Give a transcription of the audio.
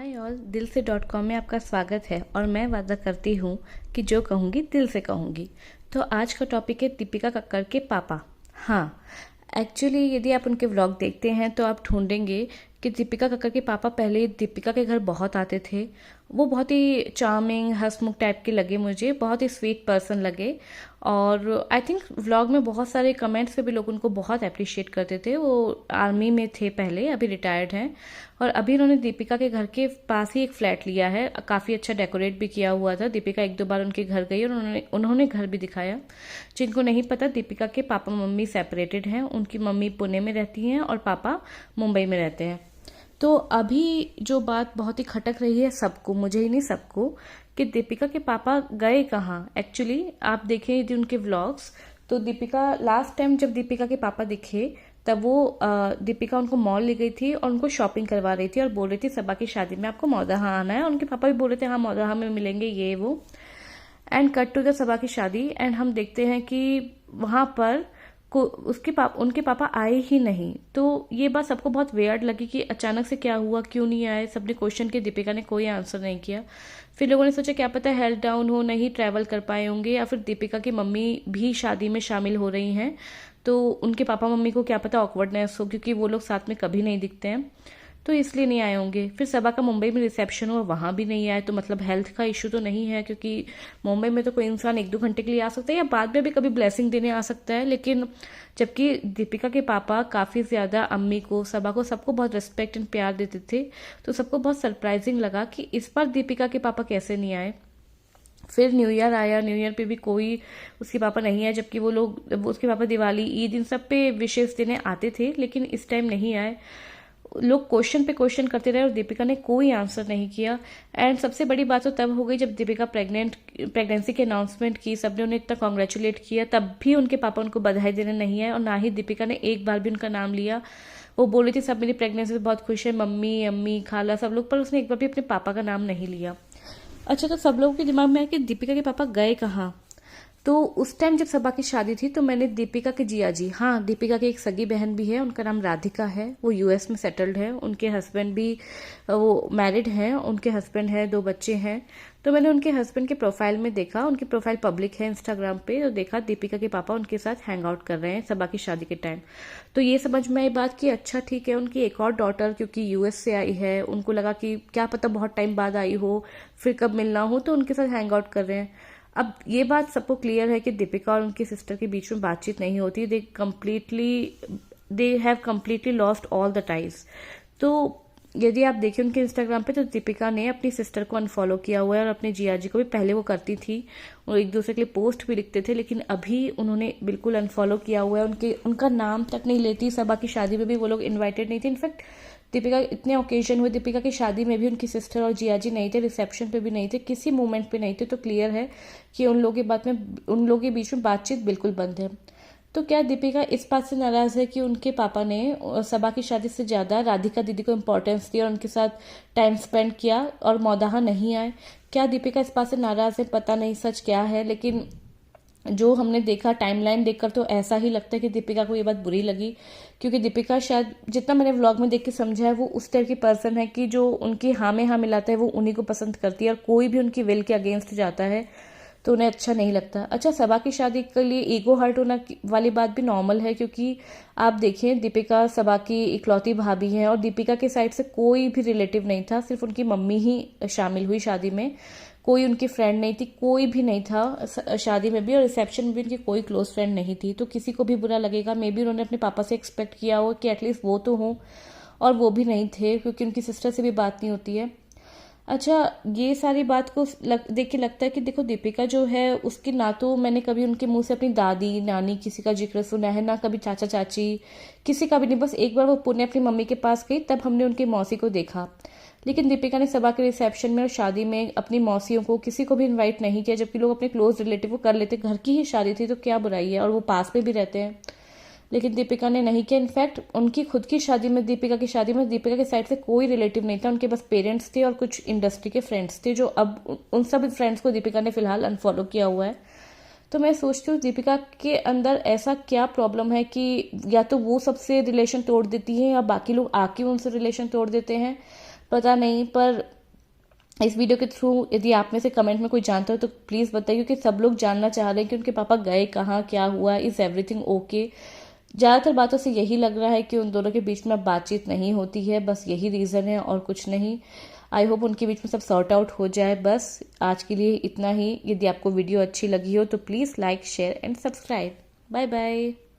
Hi all, दिल से .com में आपका स्वागत है और मैं वादा करती हूँ कि जो कहूँगी दिल से कहूँगी। तो आज का टॉपिक है दीपिका कक्कड़ के पापा। हाँ, एक्चुअली यदि आप उनके व्लॉग देखते हैं तो आप ढूंढेंगे कि दीपिका कक्कड़ के पापा पहले दीपिका के घर बहुत आते थे। वो बहुत ही चार्मिंग हंसमुख टाइप के लगे, मुझे बहुत ही स्वीट पर्सन लगे। और आई थिंक व्लॉग में बहुत सारे कमेंट्स पे भी लोग उनको बहुत अप्रिशिएट करते थे। वो आर्मी में थे पहले, अभी रिटायर्ड हैं। और अभी उन्होंने दीपिका के घर के पास ही एक फ्लैट लिया है, काफ़ी अच्छा डेकोरेट भी किया हुआ था। दीपिका एक दो बार उनके घर गई और उन्होंने घर भी दिखाया। जिनको नहीं पता, दीपिका के पापा मम्मी सेपरेटेड हैं। उनकी मम्मी पुणे में रहती हैं और पापा मुंबई में रहते हैं। तो अभी जो बात बहुत ही खटक रही है सबको, मुझे ही नहीं सबको, कि दीपिका के पापा गए कहाँ। एक्चुअली आप देखें यदि उनके व्लॉग्स, तो दीपिका लास्ट टाइम जब दीपिका के पापा दिखे तब वो दीपिका उनको मॉल ले गई थी और उनको शॉपिंग करवा रही थी और बोल रही थी सबा की शादी में आपको मौदहा आना है। और उनके पापा भी बोल रहे थे हाँ मौदहा में मिलेंगे ये वो। एंड कट टू द सबा की शादी, एंड हम देखते हैं कि वहां पर उनके पापा आए ही नहीं। तो ये बात सबको बहुत वेयर्ड लगी कि अचानक से क्या हुआ, क्यों नहीं आए। सबने क्वेश्चन किया, दीपिका ने कोई आंसर नहीं किया। फिर लोगों ने सोचा क्या पता हेल्थ डाउन हो, नहीं ट्रैवल कर पाए होंगे, या फिर दीपिका की मम्मी भी शादी में शामिल हो रही हैं तो उनके पापा मम्मी को क्या पता ऑकवर्डनेस हो, क्योंकि वो लोग साथ में कभी नहीं दिखते हैं, तो इसलिए नहीं आए होंगे। फिर सबा का मुंबई में रिसेप्शन हुआ, वहां भी नहीं आए। तो मतलब हेल्थ का इशू तो नहीं है, क्योंकि मुंबई में तो कोई इंसान एक दो घंटे के लिए आ सकता है या बाद में भी कभी ब्लेसिंग देने आ सकता है। लेकिन जबकि दीपिका के पापा काफी ज्यादा अम्मी को, सबा को, सबको बहुत रिस्पेक्ट एंड प्यार देते थे, तो सबको बहुत सरप्राइजिंग लगा कि इस बार दीपिका के पापा कैसे नहीं आए। फिर न्यू ईयर आया, न्यू ईयर पे भी कोई उसके पापा नहीं आए, जबकि उसके पापा दिवाली ईद इन सब पे विशेष देने आते थे, लेकिन इस टाइम नहीं आए। लोग क्वेश्चन पे क्वेश्चन करते रहे और दीपिका ने कोई आंसर नहीं किया। एंड सबसे बड़ी बात तो तब हो गई जब दीपिका प्रेगनेंसी के अनाउंसमेंट की, सबने उन्हें इतना कॉन्ग्रेचुलेट किया, तब भी उनके पापा उनको बधाई देने नहीं आए और ना ही दीपिका ने एक बार भी उनका नाम लिया। वो बोली थी सब मेरी प्रेगनेंसी से बहुत खुश है, मम्मी अम्मी खाला सब लोग, पर उसने एक बार भी अपने पापा का नाम नहीं लिया। अच्छा, तो सब लोगों के दिमाग में है कि दीपिका के पापा गए कहाँ। तो उस टाइम जब सबा की शादी थी तो मैंने दीपिका के जिया जी, हाँ दीपिका की एक सगी बहन भी है, उनका नाम राधिका है, वो यूएस में सेटल्ड है। उनके हस्बैंड भी वो मैरिड हैं, उनके हस्बैंड है, दो बच्चे हैं। तो मैंने उनके हस्बैंड के प्रोफाइल में देखा, उनकी प्रोफाइल पब्लिक है इंस्टाग्राम पे, तो देखा दीपिका के पापा उनके साथ हैंग आउट कर रहे हैं सबा की शादी के टाइम। तो ये समझ में आई बात कि अच्छा ठीक है, उनकी एक और डॉटर क्योंकि यूएस से आई है, उनको लगा कि क्या पता बहुत टाइम बाद आई हो, फिर कब मिलना हो, तो उनके साथ हैंग आउट कर रहे हैं। अब ये बात सबको क्लियर है कि दीपिका और उनकी सिस्टर के बीच में बातचीत नहीं होती। They have completely lost all the ties. तो यदि आप देखें उनके इंस्टाग्राम पे, तो दीपिका ने अपनी सिस्टर को अनफॉलो किया हुआ है और अपने जिया जी को भी, पहले वो करती थी और एक दूसरे के लिए पोस्ट भी लिखते थे, लेकिन अभी उन्होंने बिल्कुल अनफॉलो किया हुआ है। उनका नाम तक नहीं लेती। सबा की शादी में भी वो लोग इन्वाइटेड नहीं थे। इनफैक्ट दीपिका इतने ओकेजन हुए, दीपिका की शादी में भी उनकी सिस्टर और जिया जी नहीं थे, रिसेप्शन पे भी नहीं थे, किसी मोमेंट पे नहीं थे। तो क्लियर है कि उन लोगों के बीच में बातचीत बिल्कुल बंद है। तो क्या दीपिका इस बात से नाराज है कि उनके पापा ने सबा की शादी से ज्यादा राधिका दीदी को इम्पोर्टेंस दी और उनके साथ टाइम स्पेंड किया और मौदाहा नहीं आए? क्या दीपिका इस बात से नाराज है? पता नहीं सच क्या है, लेकिन जो हमने देखा टाइमलाइन देखकर तो ऐसा ही लगता है कि दीपिका को ये बात बुरी लगी, क्योंकि दीपिका शायद, जितना मैंने व्लॉग में देख के समझा है, वो उस टाइप की पर्सन है कि जो उनकी हाँ में हाँ मिलाता है वो उन्हीं को पसंद करती है, और कोई भी उनकी विल के अगेंस्ट जाता है तो उन्हें अच्छा नहीं लगता। अच्छा, सबा की शादी के लिए ईगो हर्ट होना वाली बात भी नॉर्मल है, क्योंकि आप देखें दीपिका सबा की इकलौती भाभी है और दीपिका के साइड से कोई भी रिलेटिव नहीं था, सिर्फ उनकी मम्मी ही शामिल हुई शादी में। कोई उनकी फ्रेंड नहीं थी, कोई भी नहीं था शादी में भी, और रिसेप्शन में भी उनकी कोई क्लोज फ्रेंड नहीं थी। तो किसी को भी बुरा लगेगा। मे बी उन्होंने अपने पापा से एक्सपेक्ट किया हो कि एटलीस्ट वो तो हो, और वो भी नहीं थे, क्योंकि उनकी सिस्टर से भी बात नहीं होती है। अच्छा, ये सारी बात को देख के लगता है कि देखो दीपिका जो है उसकी, ना तो मैंने कभी उनके मुंह से अपनी दादी नानी किसी का जिक्र सुना है, ना कभी चाचा चाची, किसी का भी नहीं। बस एक बार वो पुणे अपनी मम्मी के पास गई, तब हमने उनकी मौसी को देखा। लेकिन दीपिका ने सबा के रिसेप्शन में और शादी में अपनी मौसियों को किसी को भी इनवाइट नहीं किया, जबकि लोग अपने क्लोज रिलेटिव को कर लेते। घर की ही शादी थी तो क्या बुराई है, और वो पास में भी रहते हैं, लेकिन दीपिका ने नहीं किया। इनफैक्ट उनकी खुद की शादी में, दीपिका की शादी में, दीपिका के साइड से कोई रिलेटिव नहीं था, उनके बस पेरेंट्स थे और कुछ इंडस्ट्री के फ्रेंड्स थे, जो अब उन सब फ्रेंड्स को दीपिका ने फिलहाल अनफॉलो किया हुआ है। तो मैं सोचती हूँ दीपिका के अंदर ऐसा क्या प्रॉब्लम है कि या तो वो सबसे रिलेशन तोड़ देती है या बाकी लोग आके उनसे रिलेशन तोड़ देते हैं। पता नहीं, पर इस वीडियो के थ्रू यदि आप में से कमेंट में कोई जानता हो तो प्लीज़ बताइए, क्योंकि सब लोग जानना चाह रहे हैं कि उनके पापा गए कहाँ, क्या हुआ, इज़ एवरीथिंग ओके। ज़्यादातर बातों से यही लग रहा है कि उन दोनों के बीच में अब बातचीत नहीं होती है, बस यही रीज़न है और कुछ नहीं। आई होप उनके बीच में सब सॉर्ट आउट हो जाए। बस आज के लिए इतना ही। यदि आपको वीडियो अच्छी लगी हो तो please like, share and subscribe. Bye bye.